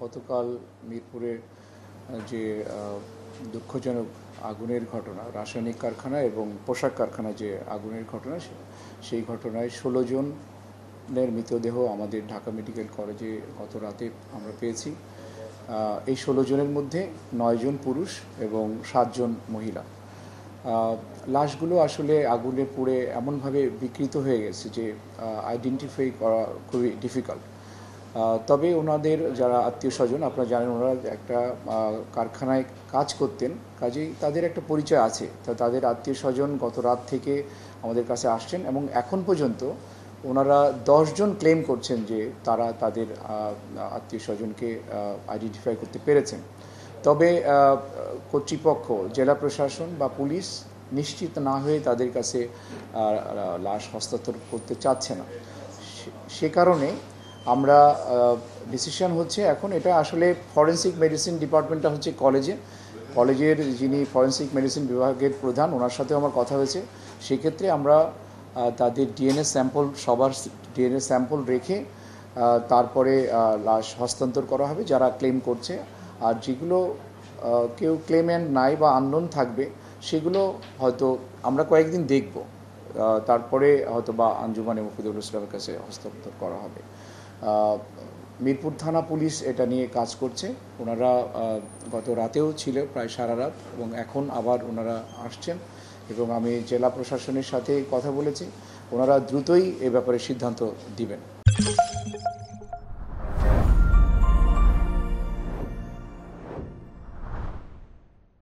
গতকাল মিরপুরে যে দুঃখজনক আগুনের ঘটনা, রাসায়নিক কারখানা এবং পোশাক কারখানায় যে আগুনের ঘটনা, সেই ঘটনায় 16 জনের মৃতদেহ আমাদের ঢাকা মেডিকেল কলেজে গত রাতে আমরা পেয়েছি। এই 16 জনের মধ্যে 9 জন পুরুষ এবং 7 জন মহিলা। লাশগুলো আসলে আগুনে পুড়ে এমনভাবে বিকৃত হয়ে গেছে যে আইডেন্টিফাই করা খুবই ডিফিকাল্ট। তবে ওনাদের যারা আত্মীয় স্বজন, আপনারা জানেন ওনারা একটা কারখানায় কাজ করতেন, কাজেই তাদের একটা পরিচয় আছে। তো তাদের আত্মীয় স্বজন গত রাত থেকে আমাদের কাছে আসছেন এবং এখন পর্যন্ত ওনারা 10 জন ক্লেম করছেন যে তারা তাদের আত্মীয় স্বজনকে আইডেন্টিফাই করতে পেরেছেন। তবে কর্তৃপক্ষ, জেলা প্রশাসন বা পুলিশ নিশ্চিত না হয়ে তাদের কাছে লাশ হস্তান্তর করতে চাচ্ছে না। সে কারণে আমরা ডিসিশন হচ্ছে এখন, এটা আসলে ফরেনসিক মেডিসিন ডিপার্টমেন্টটা হচ্ছে কলেজের যিনি ফরেনসিক মেডিসিন বিভাগের প্রধান, ওনার সাথেও আমার কথা হয়েছে। সেক্ষেত্রে আমরা তাদের সবার ডিএনএ স্যাম্পল রেখে তারপরে লাশ হস্তান্তর করা হবে যারা ক্লেম করছে। আর যেগুলো কেউ ক্লেমেন্ট নাই বা আননোন থাকবে, সেগুলো হয়তো আমরা কয়েকদিন দেখব, তারপরে হয়তো বা আঞ্জুমানে মফিদুল ইসলামের কাছে হস্তান্তর করা হবে। মিরপুর থানা পুলিশ এটা নিয়ে কাজ করছে। ওনারা গত রাতেও ছিল প্রায় সারা রাত, এবং এখন আবার ওনারা আসছেন এবং আমি জেলা প্রশাসনের সাথে কথা বলেছি। ওনারা দ্রুতই এ ব্যাপারে সিদ্ধান্ত দিবেন।